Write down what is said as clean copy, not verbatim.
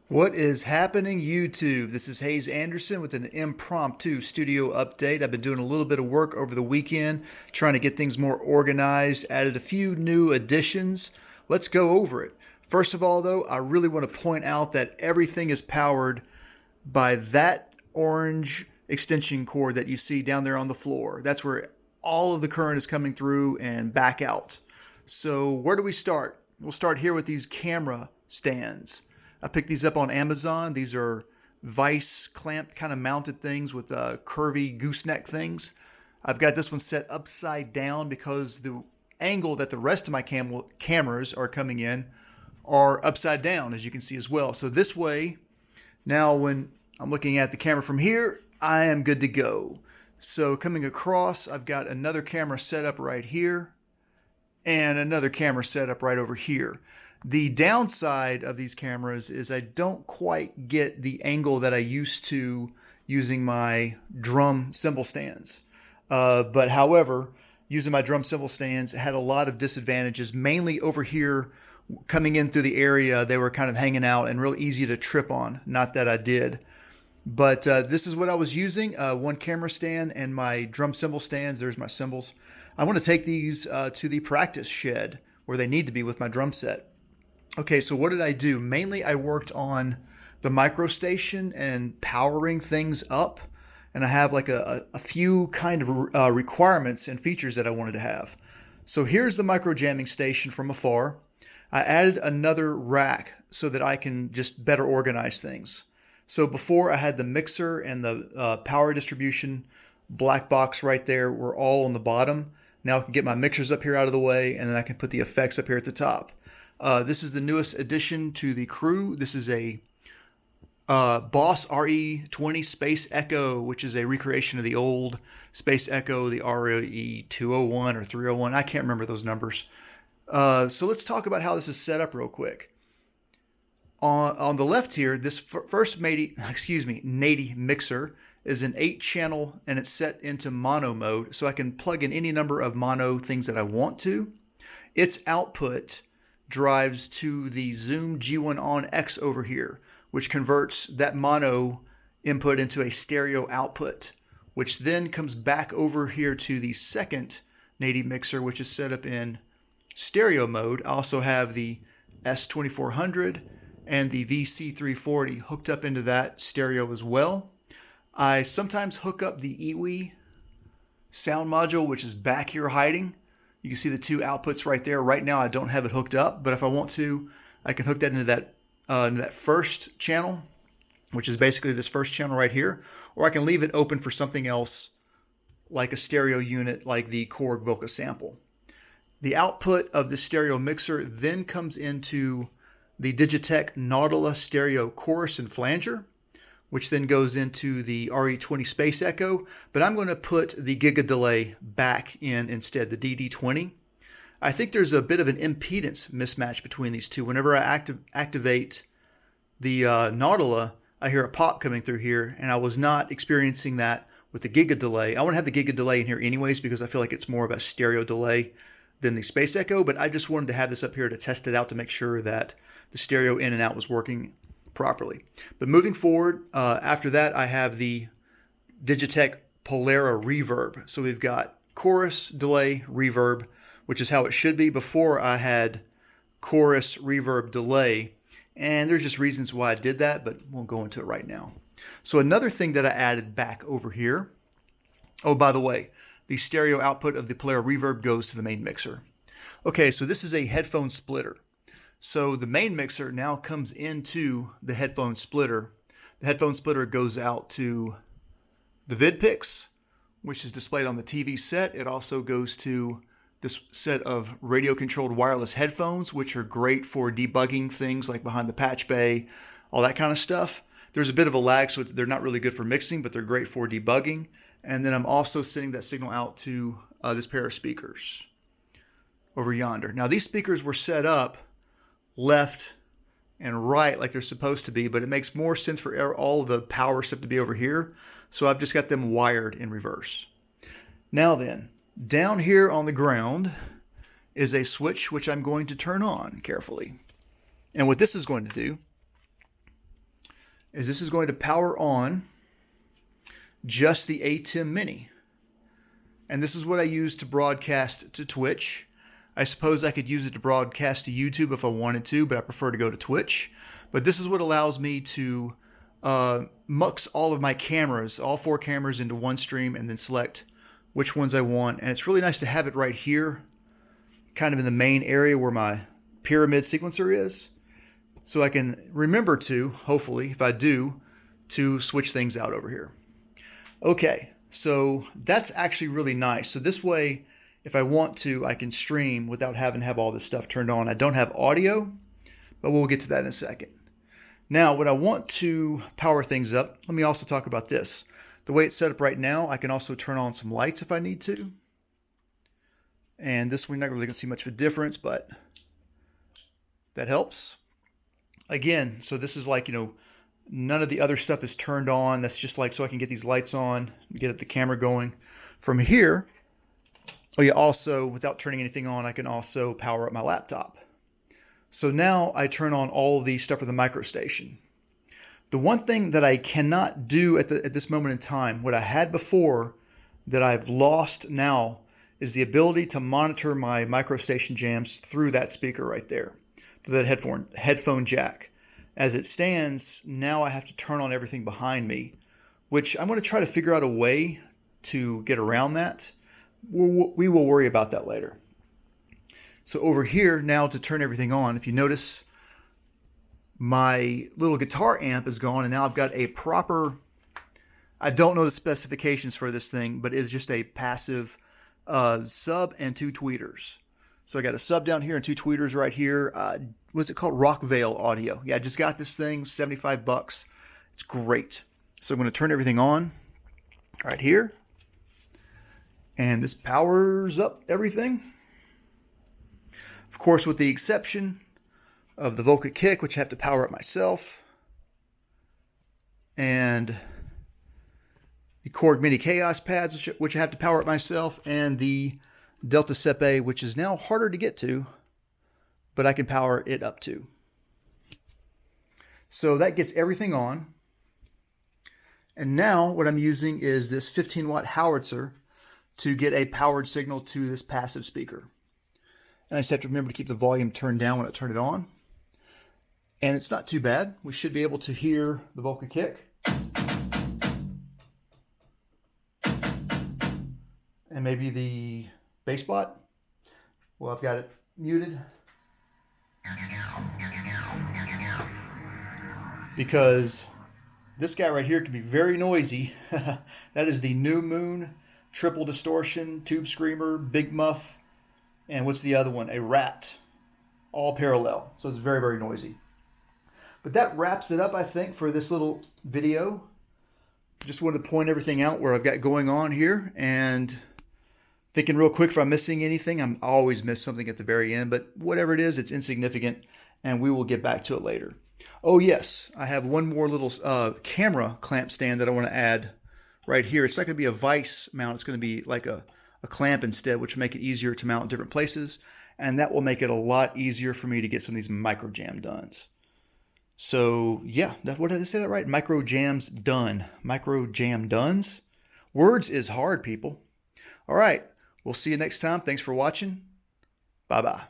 What is happening, YouTube? This is Hayes Anderson with an impromptu studio update. I've been doing a little bit of work over the weekend, trying to get things more organized, added a few new additions. Let's go over it. First of all, though, I really want to point out that everything is powered by that orange extension cord that you see down there on the floor. That's where all of the current is coming through and back out. So where do we start? We'll start here with these camera stands. I picked these up on Amazon. These are vice clamped kind of mounted things with curvy gooseneck things. I've got this one set upside down because the angle that the rest of my cameras are coming in are upside down, as you can see as well. So this way, now when I'm looking at the camera from here, I am good to go. So coming across, I've got another camera set up right here and another camera set up right over here. The downside of these cameras is I don't quite get the angle that I used to using my drum cymbal stands. But however, using my drum cymbal stands had a lot of disadvantages, mainly over here coming in through the area. They were kind of hanging out and real easy to trip on. Not that I did. But this is what I was using, one camera stand and my drum cymbal stands. There's my cymbals. I want to take these to the practice shed where they need to be with my drum set. Okay, so what did I do? Mainly I worked on the micro station and powering things up. And I have like a few kind of requirements and features that I wanted to have. So here's the micro jamming station from afar. I added another rack so that I can just better organize things. So before I had the mixer and the power distribution black box right there were all on the bottom. Now I can get my mixers up here out of the way, and then I can put the effects up here at the top. This is the newest addition to the crew. This is a Boss RE20 Space Echo, which is a recreation of the old Space Echo, the RE201 or 301. I can't remember those numbers. So let's talk about how this is set up real quick. On the left here, this first Nady mixer is an 8-channel, and it's set into mono mode, so I can plug in any number of mono things that I want to. Its output drives to the Zoom G1 On X over here, which converts that mono input into a stereo output, which then comes back over here to the second Nady mixer, which is set up in stereo mode. I also have the S2400 and the VC340 hooked up into that stereo as well. I sometimes hook up the iwi sound module, which is back here hiding. You can see the two outputs right there. Right now, I don't have it hooked up, but if I want to, I can hook that into that first channel, which is basically this first channel right here, or I can leave it open for something else, like a stereo unit, like the Korg Voca sample. The output of the stereo mixer then comes into the Digitech Nautilus stereo chorus and flanger, which then goes into the RE20 Space Echo, but I'm going to put the Giga Delay back in instead, the DD20. I think there's a bit of an impedance mismatch between these two. Whenever I activate the Nautilus, I hear a pop coming through here, and I was not experiencing that with the Giga Delay. I want to have the Giga Delay in here anyways because I feel like it's more of a stereo delay than the Space Echo, but I just wanted to have this up here to test it out to make sure that the stereo in and out was working properly. But moving forward, after that, I have the Digitech Polara reverb. So we've got chorus, delay, reverb, which is how it should be. Before I had chorus, reverb, delay, and there's just reasons why I did that, but we'll go into it right now. So another thing that I added back over here, oh, by the way, the stereo output of the Polara reverb goes to the main mixer. Okay, so this is a headphone splitter. So the main mixer now comes into the headphone splitter. The headphone splitter goes out to the VidPix, which is displayed on the TV set. It also goes to this set of radio-controlled wireless headphones, which are great for debugging things like behind the patch bay, all that kind of stuff. There's a bit of a lag, so they're not really good for mixing, but they're great for debugging. And then I'm also sending that signal out to this pair of speakers over yonder. Now, these speakers were set up left and right like they're supposed to be, but it makes more sense for all the power stuff to be over here. So I've just got them wired in reverse. Now then, down here on the ground is a switch which I'm going to turn on carefully. And what this is going to do is this is going to power on just the ATEM Mini. And this is what I use to broadcast to Twitch. I suppose I could use it to broadcast to YouTube if I wanted to, but I prefer to go to Twitch. But this is what allows me to mux all of my cameras, all 4 cameras, into one stream and then select which ones I want. And it's really nice to have it right here, kind of in the main area where my pyramid sequencer is. So I can remember to, hopefully, if I do, to switch things out over here. Okay, so that's actually really nice. So this way, if I want to, I can stream without having to have all this stuff turned on. I don't have audio, but we'll get to that in a second. Now, when I want to power things up, let me also talk about this. The way it's set up right now, I can also turn on some lights if I need to. And this, we're not really going to see much of a difference, but that helps. Again, so this is like, none of the other stuff is turned on. That's just like so I can get these lights on, get the camera going. From here, oh yeah, also, without turning anything on, I can also power up my laptop. So now I turn on all of the stuff for the MicroStation. The one thing that I cannot do at this moment in time, what I had before that I've lost now, is the ability to monitor my MicroStation jams through that speaker right there, through that headphone jack. As it stands, now I have to turn on everything behind me, which I'm going to try to figure out a way to get around that. We will worry about that later. So over here, now to turn everything on, if you notice, my little guitar amp is gone, and now I've got a proper, I don't know the specifications for this thing, but it's just a passive sub and 2 tweeters. So I got a sub down here and 2 tweeters right here. What's it called? Rockvale Audio. Yeah, I just got this thing, $75. It's great. So I'm going to turn everything on right here. And this powers up everything. Of course, with the exception of the Vocal Kick, which I have to power up myself. And the Korg Mini Chaos pads, which I have to power up myself. And the Delta Sepe, which is now harder to get to, but I can power it up to. So that gets everything on. And now what I'm using is this 15-watt howitzer to get a powered signal to this passive speaker. And I just have to remember to keep the volume turned down when I turn it on. And it's not too bad. We should be able to hear the Vocal Kick. And maybe the bass bot. Well, I've got it muted because this guy right here can be very noisy. That is the New Moon Triple Distortion, Tube Screamer, Big Muff, and what's the other one? A Rat. All parallel. So it's very, very noisy. But that wraps it up, I think, for this little video. Just wanted to point everything out where I've got going on here, and thinking real quick if I'm missing anything. I always miss something at the very end, but whatever it is, it's insignificant, and we will get back to it later. Oh yes, I have one more little camera clamp stand that I want to add right here. It's not going to be a vise mount. It's going to be like a clamp instead, which will make it easier to mount in different places, and that will make it a lot easier for me to get some of these micro jam duns. So yeah, what did I say that right? Micro jams done. Micro jam duns. Words is hard, people. All right. We'll see you next time. Thanks for watching. Bye-bye.